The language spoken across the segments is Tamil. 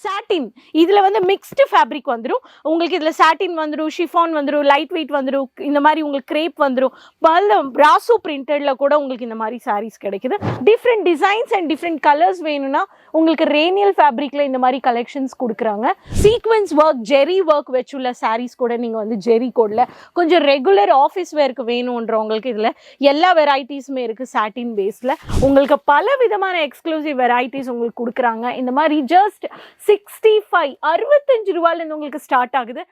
சாட்டின் இதுல வந்து மிக்ஸ்டு ஃபேப்ரிக் வந்துடும். உங்களுக்கு இதுல சாட்டின் வந்துடும், ஷிஃபான் வந்துடும், லைட் வெயிட் வந்துடும், இந்த மாதிரி உங்களுக்கு கிரேப் வந்துடும். பல பிராசோ பிரிண்டட்ல கூட உங்களுக்கு இந்த மாதிரி சாரீஸ் கிடைக்குது. Different designs and different colours வேணும்னா உங்களுக்கு ரேனியல் ஃபேப்ரிக்ல இந்த மாதிரி கலெக்ஷன்ஸ் கொடுக்குறாங்க. சீக்வென்ஸ் ஒர்க், ஜெரி ஒர்க் வச்சுள்ள சாரீஸ் கூட நீங்க வந்து ஜெரி கோட்ல கொஞ்சம் ரெகுலர் ஆஃபீஸ் வேருக்கு வேணும்ன்றவங்களுக்கு இதுல எல்லா வெரைட்டிஸுமே இருக்கு. சாட்டின் பேஸ்ல உங்களுக்கு பல விதமான எக்ஸ்க்ளூசிவ் வெரைட்டிஸ் உங்களுக்கு கொடுக்குறாங்க. இந்த மாதிரி ஜஸ்ட் 65 ரூபாயிலிருந்து உங்களுக்கு ஸ்டார்ட் ஆகுது.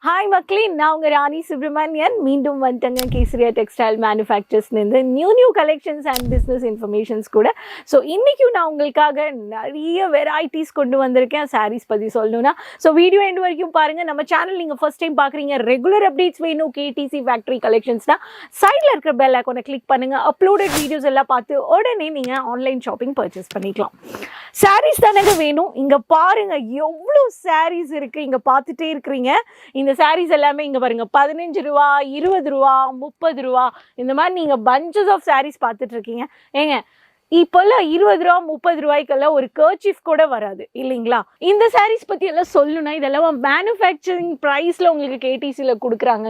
ஹாய் மக்களே, நான் உங்கள் ராணி சுப்ரமணியன். மீண்டும் வந்துட்டங்க கேசரியா டெக்ஸ்டைல் மேனுஃபேக்சர்ஸ்லேருந்து new collections and business informations கூட. ஸோ இன்றைக்கும் நான் உங்களுக்காக நிறைய வெரைட்டிஸ் கொண்டு வந்திருக்கேன் சாரீஸ் பற்றி சொல்லணும்னா. ஸோ வீடியோ எண்டு வரைக்கும் பாருங்கள். நம்ம சேனல் நீங்கள் ஃபர்ஸ்ட் டைம் பார்க்குறீங்க, ரெகுலர் அப்டேட்ஸ் வேணும் கேடிசி ஃபேக்ட்ரி கலெக்ஷன்ஸ்னால் சைடில் இருக்கிற பெல் ஐக்கானை கிளிக் பண்ணுங்கள். அப்லோடட் வீடியோஸ் எல்லாம் பார்த்து உடனே நீங்கள் ஆன்லைன் ஷாப்பிங் பர்ச்சேஸ் பண்ணிக்கலாம். சாரீஸ் தானங்க வேணும். இங்கே பாருங்கள் எவ்வளோ சாரீஸ் இருக்குது, இங்கே பார்த்துட்டே இருக்கிறீங்க. இந்த சாரீஸ் எல்லாமே இங்கே பாருங்க, 15 ரூபா, 20 ரூபா, 30 ரூபா, இந்த மாதிரி நீங்கள் பஞ்சஸ் ஆஃப் சாரீஸ் பார்த்துட்டு இருக்கீங்க. ஏங்க இப்போல்லாம் 20 ரூபா 30 ரூபாய்க்கெல்லாம் ஒரு கர்ச்சீஃப் கூட வராது இல்லைங்களா? இந்த சாரீஸ் பற்றி எல்லாம் சொல்லணும்னா இதெல்லாம் மேனுஃபேக்சரிங் ப்ரைஸில் உங்களுக்கு கேடிசியில் கொடுக்குறாங்க.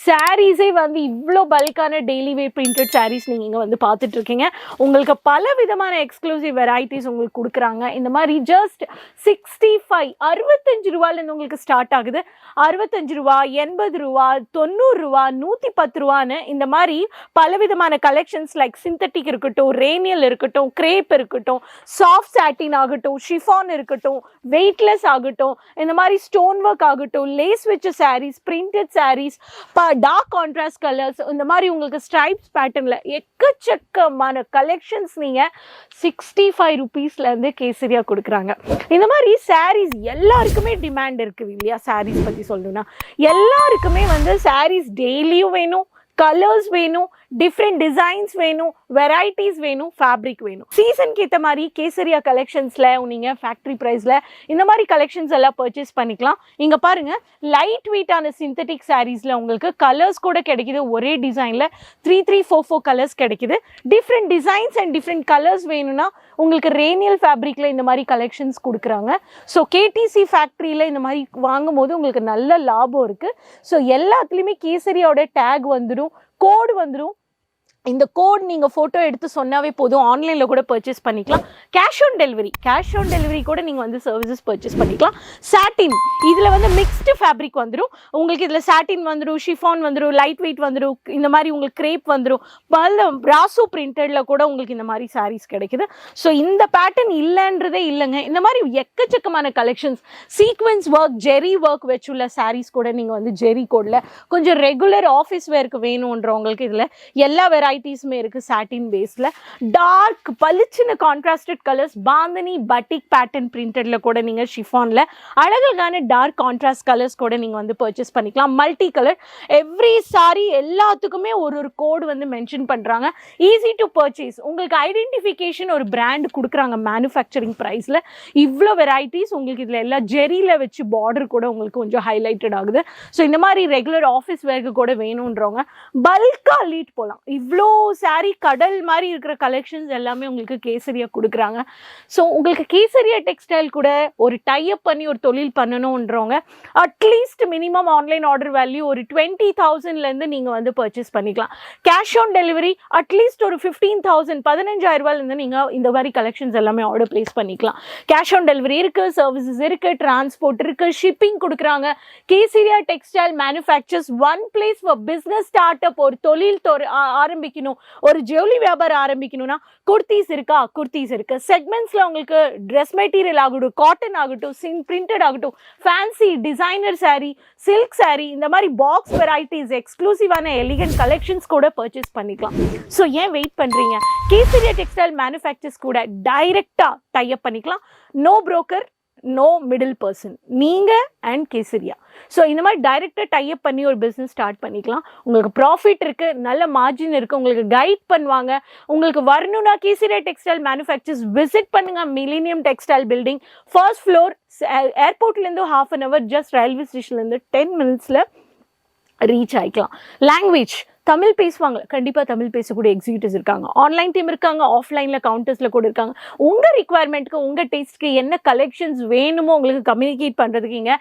சாரீஸே வந்து இவ்வளோ பல்கான டெய்லி வேர் பிரிண்டட் சாரீஸ் நீங்கள் இங்கே வந்து பார்த்துட்டு இருக்கீங்க. உங்களுக்கு பல விதமான எக்ஸ்க்ளூசிவ் வெரைட்டிஸ் உங்களுக்கு கொடுக்குறாங்க. இந்த மாதிரி ஜஸ்ட் 65 ரூபாயிலேருந்து உங்களுக்கு ஸ்டார்ட் ஆகுது. 65 ரூபா, 80 ரூபா, 90 ரூபா, 110 ரூபான்னு இந்த மாதிரி பலவிதமான கலெக்ஷன்ஸ் லைக் சிந்தட்டிக் இருக்கட்டும், ரேனியல் இருக்கட்டும், கிரேப் இருக்கட்டும், சாஃப்ட் சாட்டின் ஆகட்டும், ஷிஃபான் இருக்கட்டும், வெயிட்லெஸ் ஆகட்டும், இந்த மாதிரி ஸ்டோன் ஒர்க் ஆகட்டும், லேஸ் வச்ச saris, printed saris, dark contrast colours, இந்த மாதிரி உங்களுக்கு ஸ்ட்ரைப்ஸ் பேட்டர்ன்ல எக்கச்சக்கமான கலெக்ஷன்ஸ் நீங்க 65 ரூபீஸ்லேருந்து கேசரியா கொடுக்குறாங்க. இந்த மாதிரி சாரீஸ் எல்லாருக்குமே டிமாண்ட் இருக்குது இல்லையா? சாரீஸ் பற்றி சொல்லணும்னா எல்லாருக்குமே வந்து சாரீஸ் டெய்லியும் வேணும், கலர்ஸ் வேணும், டிஃப்ரெண்ட் டிசைன்ஸ் வேணும், வெரைட்டிஸ் வேணும், ஃபேப்ரிக் வேணும். சீசனுக்கு ஏற்ற மாதிரி கேசரியா கலெக்ஷன்ஸில் நீங்கள் ஃபேக்ட்ரி ப்ரைஸில் இந்த மாதிரி கலெக்ஷன்ஸ் எல்லாம் பர்ச்சேஸ் பண்ணிக்கலாம். இங்கே பாருங்கள், லைட் வெயிட்டான சிந்தட்டிக் சாரீஸில் உங்களுக்கு கலர்ஸ் கூட கிடைக்குது. ஒரே டிசைனில் 3-4 கலர்ஸ் கிடைக்குது. Different designs and different colours வேணும்னா உங்களுக்கு ரேனியல் ஃபேப்ரிக்கில் இந்த மாதிரி கலெக்ஷன்ஸ் கொடுக்குறாங்க. ஸோ கேடிசி ஃபேக்ட்ரியில் இந்த மாதிரி வாங்கும் போது உங்களுக்கு நல்ல லாபம் இருக்குது. ஸோ எல்லாத்துலேயுமே கேசரியாவோட டேக் வந்துடும், கோடு வந்துடும். இந்த கோட் நீங்கள் ஃபோட்டோ எடுத்து சொன்னாவே போதும், ஆன்லைனில் கூட பர்ச்சேஸ் பண்ணிக்கலாம். கேஷ் ஆன் டெலிவரி கூட நீங்கள் வந்து சர்வீசஸ் பர்ச்சேஸ் பண்ணிக்கலாம். சாட்டின் இதில் வந்து மிக்ஸ்டு ஃபேப்ரிக் வந்துடும். உங்களுக்கு இதில் சாட்டின் வந்துடும், ஷிஃபான் வந்துடும், லைட் வெயிட் வந்துடும், இந்த மாதிரி உங்களுக்கு கிரேப் வந்துடும். பல பிராசோ பிரிண்டட்ல கூட உங்களுக்கு இந்த மாதிரி சாரீஸ் கிடைக்குது. ஸோ இந்த பேட்டர்ன் இல்லைன்றதே இல்லைங்க. இந்த மாதிரி எக்கச்சக்கமான கலெக்ஷன்ஸ், சீக்வென்ஸ் ஒர்க், ஜெரி ஒர்க் வச்சுள்ள சாரீஸ் கூட நீங்கள் வந்து ஜெரி கோட்ல கொஞ்சம் ரெகுலர் ஆஃபீஸ் வேருக்கு வேணுன்றவங்களுக்கு இதில் எல்லா வெரைட்டிஸுமே இருக்கு. சாட்டின் பேஸ்ல டார்க் பளிச்சின contrasted colours, bandhani batik pattern பிரிண்டட்ல கூட நீங்க ஷிஃபான்ல அழகான டார்க் கான்ட்ராஸ்ட் கலர்ஸ் கூட நீங்க வந்து பர்ச்சேஸ் பண்ணிக்கலாம். மல்டி கலர் எவ்ரி சாரி எல்லாத்துக்குமே ஒரு கோடு வந்து மென்ஷன் பண்றாங்க. ஈஸி டு பர்ச்சேஸ், உங்களுக்கு ஐடென்டிஃபிகேஷன் ஒரு பிராண்ட் கொடுக்குறாங்க மேனுஃபேக்சரிங் ப்ரைஸ்ல. இவ்வளோ வெரைட்டிஸ் உங்களுக்கு இதுல எல்லாம் ஜெரியில வச்சு பார்டர் கூட உங்களுக்கு கொஞ்சம் ஹைலைட்டட் ஆகுது. ஸோ இந்த மாதிரி ரெகுலர் ஆஃபீஸ் வேர்க்கு கூட வேணுன்றவங்க பல்கா லீட் போகலாம். இவ்வளோ சாரி கடல் மாதிரி இருக்கிற கலெக்ஷன்ஸ் எல்லாமே உங்களுக்கு கேசரியா கொடுக்குறாங்க. ஸோ உங்களுக்கு கேசரியா டெக்ஸ்டைல் கூட ஒரு டைப் பண்ணி ஒரு தொழில் பண்ணணுன்றவங்க at least minimum online order value ஒரு 20,000லேருந்து நீங்கள் வந்து பர்ச்சேஸ் பண்ணிக்கலாம். கேஷ் ஆன் டெலிவரி அட்லீஸ்ட் ஒரு 15,000 15,000 ரூபாயிலேருந்து நீங்கள் இந்த மாதிரி கலெக்ஷன்ஸ் எல்லாமே ஆர்டர் பிளேஸ் பண்ணிக்கலாம். கேஷ் ஆன் டெலிவரி இருக்குது, சர்வீசஸ் இருக்குது, டிரான்ஸ்போர்ட் இருக்குது, ஷிப்பிங் கொடுக்குறாங்க. Kesariya textile manufacturers one place for business start up. ஒரு தொழில் ஆரம்பிக்கணும், ஒரு ஜவுளி வியாபாரம் ஆரம்பிக்கணும்னா குர்த்திஸ் இருக்கா? குர்த்திஸ் இருக்கு. செக்மெண்ட்ஸ்ல உங்களுக்கு ட்ரெஸ் மெட்டீரியல் ஆகட்டும், காட்டன் ஆகட்டும், பிரிண்டட் ஆகட்டும், fancy designer sari, silk sari, இந்த மாதிரி பாக்ஸ் வெரைட்டிஸ், எக்ஸ்க்ளூசிவான எலிகன்ட் கலெக்ஷன்ஸ் கூட பர்ச்சேஸ் பண்ணிக்கலாம். ஸோ ஏன் வெயிட் பண்றீங்க? கேசரியா டெக்ஸ்டைல் மேனுஃபேக்சர்ஸ் கூட டைரக்டா டைப் பண்ணிக்கலாம். No broker, no middle person, நீங்க அண்ட் கேசரியா. ஸோ இந்த மாதிரி டைரக்டாக டைப் பண்ணி ஒரு பிஸ்னஸ் ஸ்டார்ட் பண்ணிக்கலாம். உங்களுக்கு ப்ராஃபிட் இருக்கு, நல்ல மார்ஜின் இருக்கு, உங்களுக்கு கைட் பண்ணுவாங்க. உங்களுக்கு வரணும்னா கேசரியா டெக்ஸ்டைல் மேனுஃபேக்சர்ஸ் விசிட் பண்ணுங்க. Millennium textile building, first floor, ஏர்போர்ட்லேருந்து 1/2 hour, ஜஸ்ட் ரயில்வே ஸ்டேஷன்லேருந்து 10 minutesல ரீச் ஆகிக்கலாம். லாங்குவேஜ் தமிழ் பேசுவாங்க, கண்டிப்பாக தமிழ் பேசக்கூடிய எக்ஸிக்யூட்டிவ்ஸ் இருக்காங்க, ஆன்லைன் டீம் இருக்காங்க, ஆஃப்லைனில் கவுண்டர்ஸில் கூட இருக்காங்க. உங்கள் ரிக்குவயர்மெண்ட்டுக்கு உங்கள் டேஸ்ட்க்கு என்ன கலெக்ஷன்ஸ் வேணுமோ உங்களுக்கு கம்யூனிகேட் பண்ணுறதுக்கு இங்கே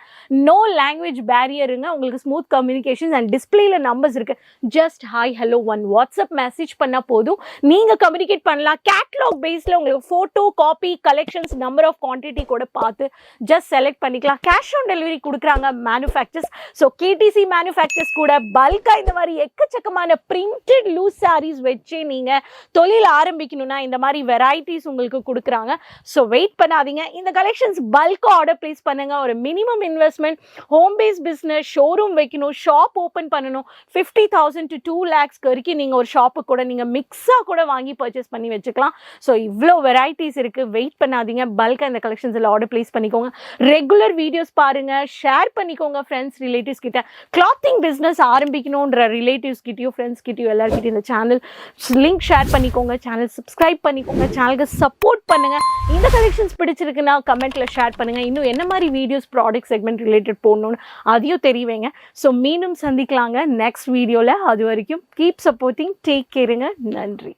நோ லாங்குவேஜ் பேரியருங்க. உங்களுக்கு ஸ்மூத் கம்யூனிகேஷன்ஸ் அண்ட் டிஸ்பிளேல நம்பர்ஸ் இருக்குது. Just hi hello one WhatsApp message பண்ணால் போதும், நீங்கள் கம்யூனிகேட் பண்ணலாம். கேட்லாக் பேஸில் உங்களுக்கு photo copy collections number of quantity கூட பார்த்து ஜஸ்ட் செலக்ட் பண்ணிக்கலாம். கேஷ் ஆன் டெலிவரி கொடுக்குறாங்க மேனுஃபேக்சர்ஸ். ஸோ கேடிசி மேனுஃபேக்சர்ஸ் கூட பல்காக இந்த மாதிரி எக்கச்சக்கமான பிரிண்டட் லூஸ் சாரீஸ் வச்சு நீங்கள் தொழில் ஆரம்பிக்கணும்னா இந்த மாதிரி வெரைட்டிஸ் உங்களுக்கு கொடுக்குறாங்க. ஸோ வெயிட் பண்ணாதீங்க, இந்த கலெக்ஷன்ஸ் பல்காக ஆர்டர் ப்ளேஸ் பண்ணுங்க. ஒரு minimum investment, home base business, showroom வைக்கணும், ஷாப் ஓப்பன் பண்ணணும், 50,000 to 2 lakhs வரைக்கும் நீங்கள் ஒரு ஷாப்பு கூட நீங்கள் மிக்ஸாக கூட வாங்கி பர்ச்சேஸ் பண்ணி வச்சுக்கலாம். ஸோ இவ்வளோ வெரைட்டிஸ் இருக்குது, வெயிட் பண்ணாதீங்க, பல்காக இந்த கலெக்ஷன்ஸில் ஆர்டர் ப்ளேஸ் பண்ணிக்கோங்க. ரெகுலர் வீடியோஸ் பாருங்கள், ஷேர் பண்ணிக்கோங்க ஃப்ரெண்ட்ஸ் ரிலேட்டிவ்ஸ் கிட்ட. கிளாத்திங் பிஸ்னஸ் ஆரம்பிக்கணுன்ற ரிலேட்டிவ்ஸ் கிட்டயும் ஃப்ரெண்ட்ஸ் கிட்டயும் எல்லாருக்கிட்டையும் இந்த சேனல் லிங்க் ஷேர் பண்ணிக்கோங்க, சேனல் சப்ஸ்கிரைப் பண்ணிக்கோங்க, சேனலுக்கு சப்போர்ட் பண்ணுங்கள். இந்த கலெக்ஷன்ஸ் பிடிச்சிருக்குன்னா கமெண்ட்டில் ஷேர் பண்ணுங்கள். இன்னும் என்ன மாதிரி வீடியோஸ் ப்ராடக்ட் செக்மெண்ட் ரிலேட்டட் போடணும்னு அதையும் தெரிவிங்க. ஸோ மீண்டும் சந்திக்கலாங்க நெக்ஸ்ட் வீடியோவில். அது வரைக்கும் கீப் சப்போர்ட்டிங், டேக் கேருங்க, நன்றி.